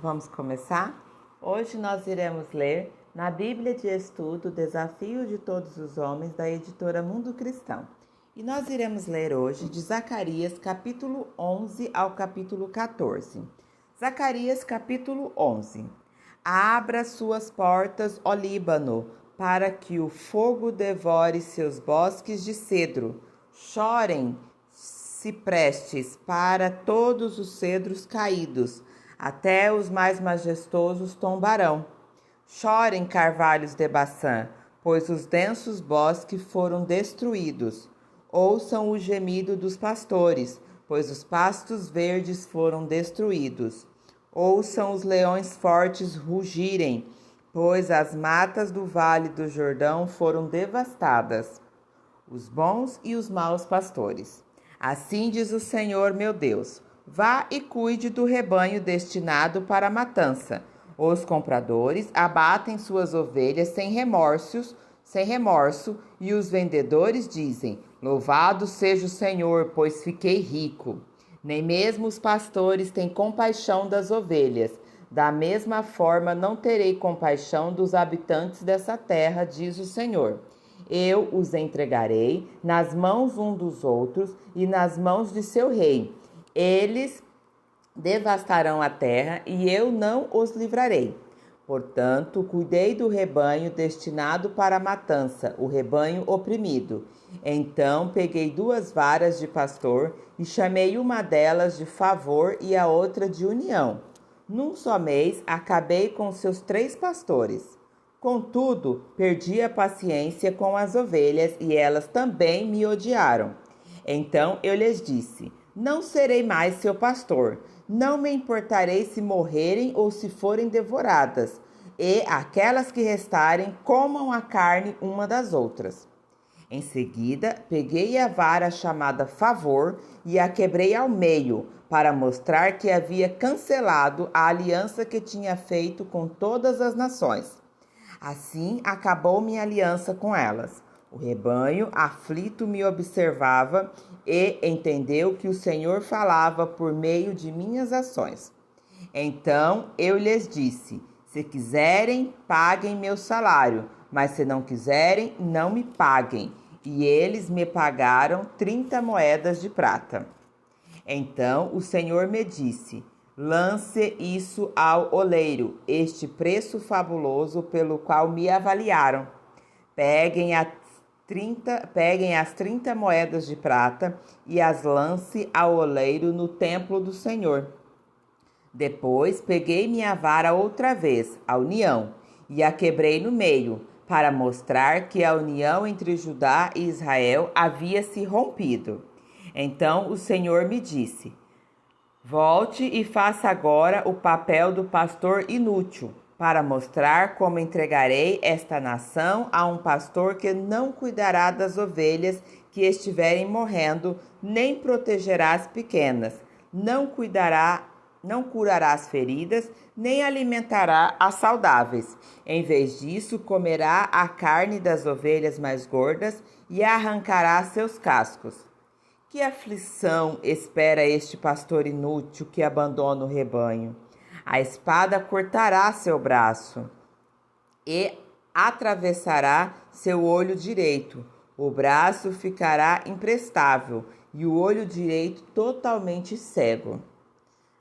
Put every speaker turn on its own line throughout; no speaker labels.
Vamos começar? Hoje nós iremos ler na Bíblia de Estudo Desafio de Todos os Homens, da editora Mundo Cristão. E nós iremos ler hoje de Zacarias, capítulo 11 ao capítulo 14. Zacarias, capítulo 11. Abra suas portas, ó Líbano, para que o fogo devore seus bosques de cedro. Chorem, ciprestes, para todos os cedros caídos, até os mais majestosos tombarão. Chorem, carvalhos de Baçã, pois os densos bosques foram destruídos. Ouçam o gemido dos pastores, pois os pastos verdes foram destruídos. Ouçam os leões fortes rugirem, pois as matas do vale do Jordão foram devastadas. Os bons e os maus pastores. Assim diz o Senhor meu Deus: vá e cuide do rebanho destinado para a matança. Os compradores abatem suas ovelhas sem remorso, e os vendedores dizem: louvado seja o Senhor, pois fiquei rico. Nem mesmo os pastores têm compaixão das ovelhas. Da mesma forma, não terei compaixão dos habitantes dessa terra, diz o Senhor. Eu os entregarei nas mãos um dos outros e nas mãos de seu rei. Eles devastarão a terra e eu não os livrarei. Portanto, cuidei do rebanho destinado para a matança, o rebanho oprimido. Então peguei 2 varas de pastor e chamei uma delas de favor e a outra de união. Num só mês, acabei com seus 3 pastores. Contudo, perdi a paciência com as ovelhas e elas também me odiaram. Então eu lhes disse: não serei mais seu pastor, não me importarei se morrerem ou se forem devoradas, e aquelas que restarem comam a carne uma das outras. Em seguida, peguei a vara chamada favor e a quebrei ao meio, para mostrar que havia cancelado a aliança que tinha feito com todas as nações. Assim acabou minha aliança com elas. O rebanho aflito me observava e entendeu que o Senhor falava por meio de minhas ações. Então eu lhes disse: se quiserem, paguem meu salário, mas se não quiserem, não me paguem. E eles me pagaram 30 moedas de prata. Então o Senhor me disse: lance isso ao oleiro, este preço fabuloso pelo qual me avaliaram. Peguem as 30 moedas de prata e as lance ao oleiro no templo do Senhor. Depois peguei minha vara outra vez, a união, e a quebrei no meio, para mostrar que a união entre Judá e Israel havia se rompido. Então o Senhor me disse: volte e faça agora o papel do pastor inútil, para mostrar como entregarei esta nação a um pastor que não cuidará das ovelhas que estiverem morrendo, nem protegerá as pequenas, não curará as feridas, nem alimentará as saudáveis. Em vez disso, comerá a carne das ovelhas mais gordas e arrancará seus cascos. Que aflição espera este pastor inútil que abandona o rebanho? A espada cortará seu braço e atravessará seu olho direito. O braço ficará imprestável e o olho direito totalmente cego.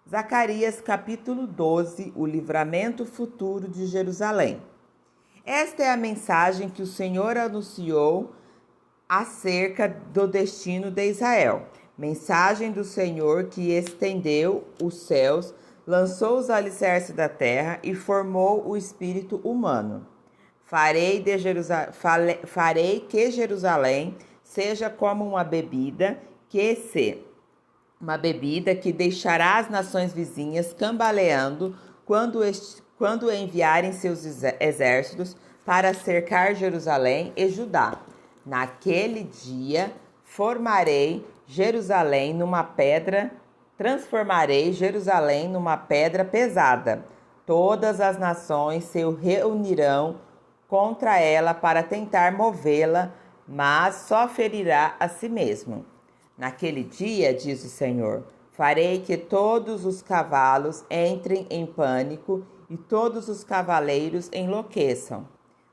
Zacarias capítulo 12, o livramento futuro de Jerusalém. Esta é a mensagem que o Senhor anunciou acerca do destino de Israel. Mensagem do Senhor que estendeu os céus, lançou os alicerces da terra e formou o espírito humano. Farei que Jerusalém seja como uma bebida que deixará as nações vizinhas cambaleando quando enviarem seus exércitos para cercar Jerusalém e Judá. Naquele dia transformarei Jerusalém numa pedra pesada. Todas as nações se reunirão contra ela para tentar movê-la, mas só ferirá a si mesmo. Naquele dia, diz o Senhor, Farei que todos os cavalos entrem em pânico e todos os cavaleiros enlouqueçam.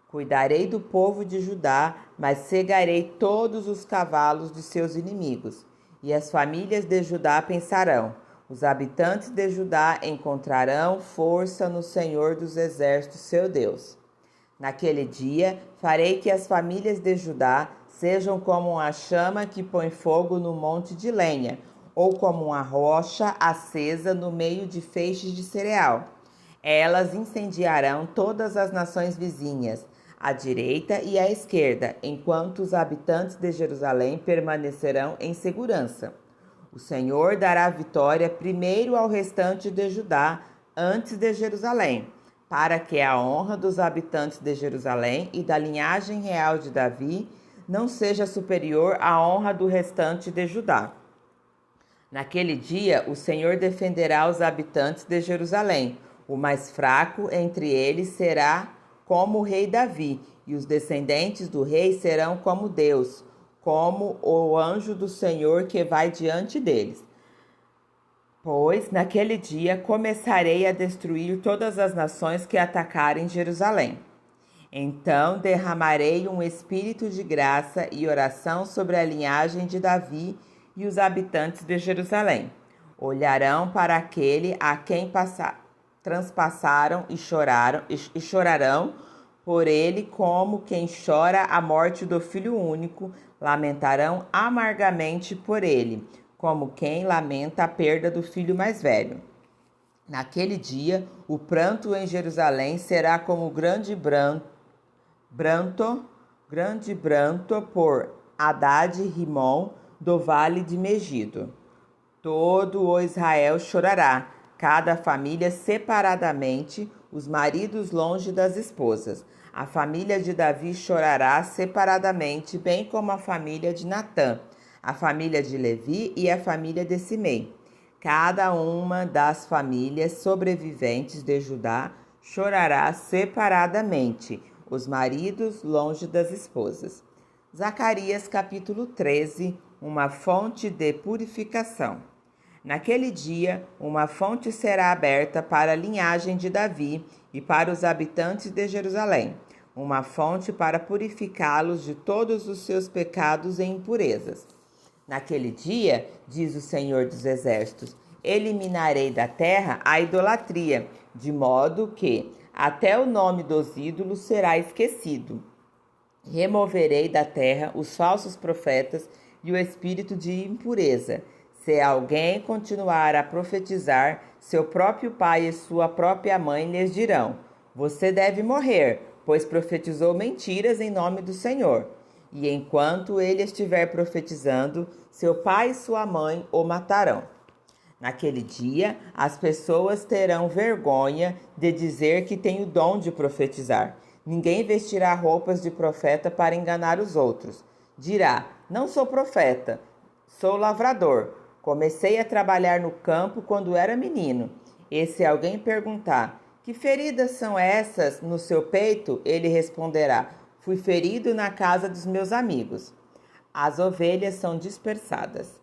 Cuidarei do povo de Judá, mas cegarei todos os cavalos de seus inimigos. E as famílias de Judá pensarão: os habitantes de Judá encontrarão força no Senhor dos Exércitos, seu Deus. Naquele dia, farei que as famílias de Judá sejam como uma chama que põe fogo no monte de lenha, ou como uma rocha acesa no meio de feixes de cereal. Elas incendiarão todas as nações vizinhas, à direita e à esquerda, enquanto os habitantes de Jerusalém permanecerão em segurança. O Senhor dará vitória primeiro ao restante de Judá, antes de Jerusalém, para que a honra dos habitantes de Jerusalém e da linhagem real de Davi não seja superior à honra do restante de Judá. Naquele dia, o Senhor defenderá os habitantes de Jerusalém. O mais fraco entre eles será como o rei Davi, e os descendentes do rei serão como Deus, como o anjo do Senhor que vai diante deles. Pois naquele dia começarei a destruir todas as nações que atacarem Jerusalém. Então derramarei um espírito de graça e oração sobre a linhagem de Davi e os habitantes de Jerusalém. Olharão para aquele a quem transpassaram e chorarão por ele como quem chora a morte do filho único, lamentarão amargamente por ele, como quem lamenta a perda do filho mais velho. Naquele dia, o pranto em Jerusalém será como grande pranto por Hadad-Rimon do vale de Megido. Todo o Israel chorará, cada família separadamente, os maridos longe das esposas. A família de Davi chorará separadamente, bem como a família de Natã, a família de Levi e a família de Simei. Cada uma das famílias sobreviventes de Judá chorará separadamente, os maridos longe das esposas. Zacarias capítulo 13, uma fonte de purificação. Naquele dia, uma fonte será aberta para a linhagem de Davi e para os habitantes de Jerusalém, uma fonte para purificá-los de todos os seus pecados e impurezas. Naquele dia, diz o Senhor dos Exércitos, eliminarei da terra a idolatria, de modo que até o nome dos ídolos será esquecido. Removerei da terra os falsos profetas e o espírito de impureza. Se alguém continuar a profetizar, seu próprio pai e sua própria mãe lhes dirão: você deve morrer, pois profetizou mentiras em nome do Senhor. E enquanto ele estiver profetizando, seu pai e sua mãe o matarão. Naquele dia, as pessoas terão vergonha de dizer que tem o dom de profetizar. Ninguém vestirá roupas de profeta para enganar os outros. Dirá: não sou profeta, sou lavrador. Comecei a trabalhar no campo quando era menino. E se alguém perguntar: que feridas são essas no seu peito? Ele responderá: fui ferido na casa dos meus amigos. As ovelhas são dispersadas.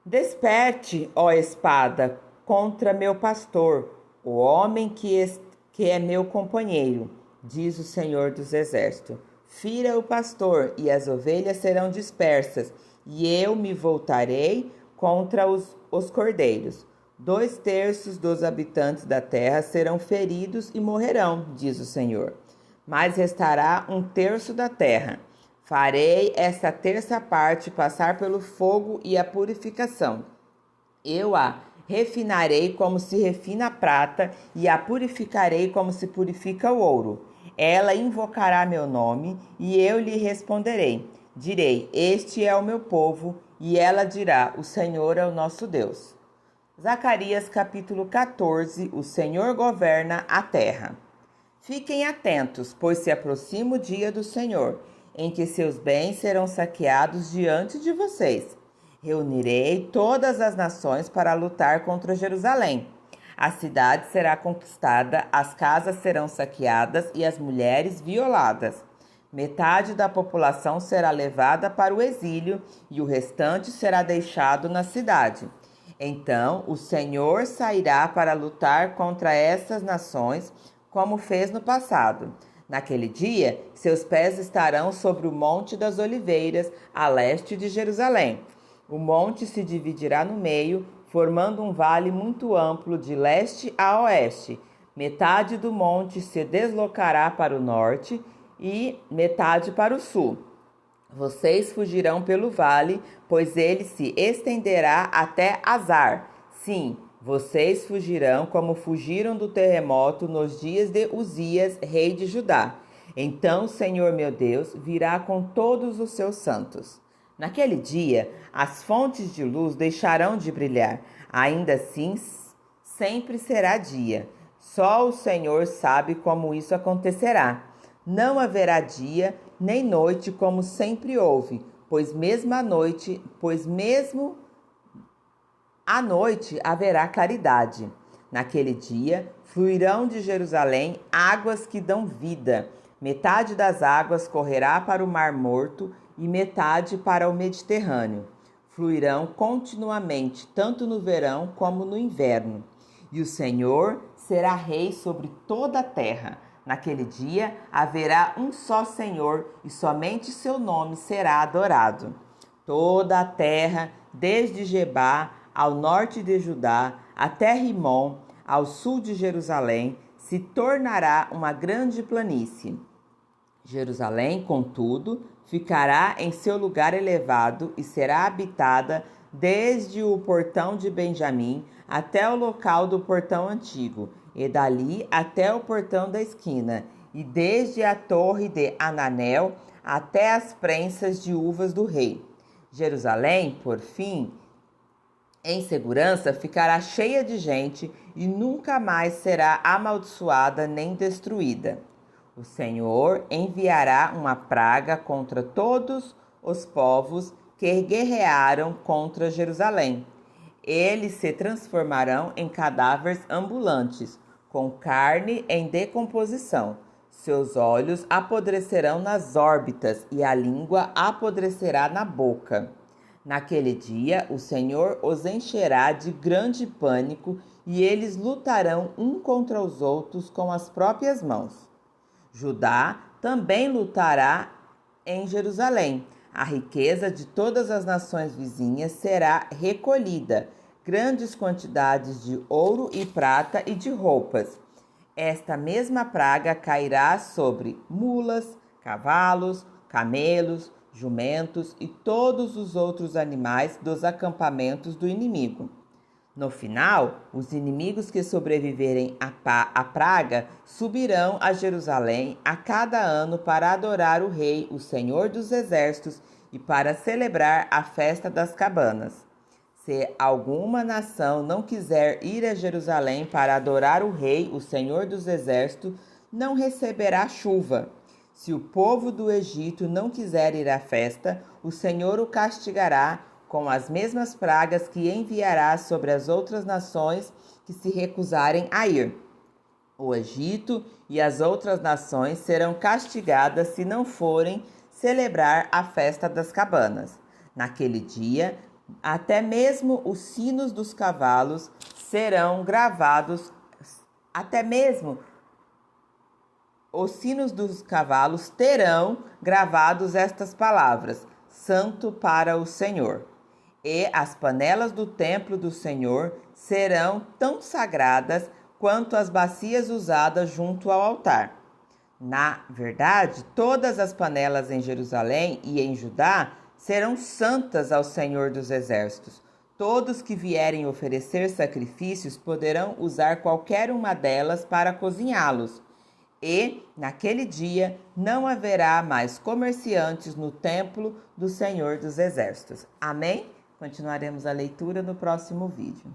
Desperte, ó espada, contra meu pastor, o homem que é meu companheiro, diz o Senhor dos Exércitos. Fira o pastor, e as ovelhas serão dispersas, e eu me voltarei contra os cordeiros. 2/3 dos habitantes da terra serão feridos e morrerão, diz o Senhor. Mas restará 1/3 da terra. Farei esta terça parte passar pelo fogo e a purificação. Eu a refinarei como se refina a prata e a purificarei como se purifica o ouro. Ela invocará meu nome e eu lhe responderei. Direi: este é o meu povo, e ela dirá: o Senhor é o nosso Deus. Zacarias capítulo 14, o Senhor governa a terra. Fiquem atentos, pois se aproxima o dia do Senhor, em que seus bens serão saqueados diante de vocês. Reunirei todas as nações para lutar contra Jerusalém. A cidade será conquistada, as casas serão saqueadas e as mulheres violadas. Metade da população será levada para o exílio e o restante será deixado na cidade. Então o Senhor sairá para lutar contra essas nações, como fez no passado. Naquele dia, seus pés estarão sobre o Monte das Oliveiras, a leste de Jerusalém. O monte se dividirá no meio, formando um vale muito amplo de leste a oeste. Metade do monte se deslocará para o norte e metade para o sul. Vocês fugirão pelo vale, pois ele se estenderá até Azar. Sim, vocês fugirão como fugiram do terremoto nos dias de Uzias, rei de Judá. Então o Senhor meu Deus virá com todos os seus santos. Naquele dia, as fontes de luz deixarão de brilhar. Ainda assim, sempre será dia. Só o Senhor sabe como isso acontecerá. Não haverá dia nem noite como sempre houve, pois mesmo à noite haverá claridade. Naquele dia fluirão de Jerusalém águas que dão vida. Metade das águas correrá para o Mar Morto e metade para o Mediterrâneo. Fluirão continuamente, tanto no verão como no inverno. E o Senhor será rei sobre toda a terra. Naquele dia haverá um só Senhor e somente seu nome será adorado. Toda a terra, desde Gebá ao norte de Judá até Rimon, ao sul de Jerusalém, se tornará uma grande planície. Jerusalém, contudo, ficará em seu lugar elevado e será habitada desde o portão de Benjamim até o local do portão antigo, e dali até o portão da esquina, e desde a torre de Ananel até as prensas de uvas do rei. Jerusalém, por fim, em segurança, ficará cheia de gente e nunca mais será amaldiçoada nem destruída. O Senhor enviará uma praga contra todos os povos que guerrearam contra Jerusalém. Eles se transformarão em cadáveres ambulantes, com carne em decomposição. Seus olhos apodrecerão nas órbitas e a língua apodrecerá na boca. Naquele dia, o Senhor os encherá de grande pânico e eles lutarão um contra os outros com as próprias mãos. Judá também lutará em Jerusalém. A riqueza de todas as nações vizinhas será recolhida, grandes quantidades de ouro e prata e de roupas. Esta mesma praga cairá sobre mulas, cavalos, camelos, jumentos e todos os outros animais dos acampamentos do inimigo. No final, os inimigos que sobreviverem à praga subirão a Jerusalém a cada ano para adorar o Rei, o Senhor dos Exércitos, e para celebrar a festa das cabanas. Se alguma nação não quiser ir a Jerusalém para adorar o Rei, o Senhor dos Exércitos, não receberá chuva. Se o povo do Egito não quiser ir à festa, o Senhor o castigará com as mesmas pragas que enviará sobre as outras nações que se recusarem a ir. O Egito e as outras nações serão castigadas se não forem celebrar a festa das cabanas. Naquele dia, até mesmo os sinos dos cavalos serão gravados, os sinos dos cavalos terão gravados estas palavras: Santo para o Senhor. E as panelas do templo do Senhor serão tão sagradas quanto as bacias usadas junto ao altar. Na verdade, todas as panelas em Jerusalém e em Judá serão santas ao Senhor dos Exércitos. Todos que vierem oferecer sacrifícios poderão usar qualquer uma delas para cozinhá-los. E, naquele dia, não haverá mais comerciantes no templo do Senhor dos Exércitos. Amém? Continuaremos a leitura no próximo vídeo.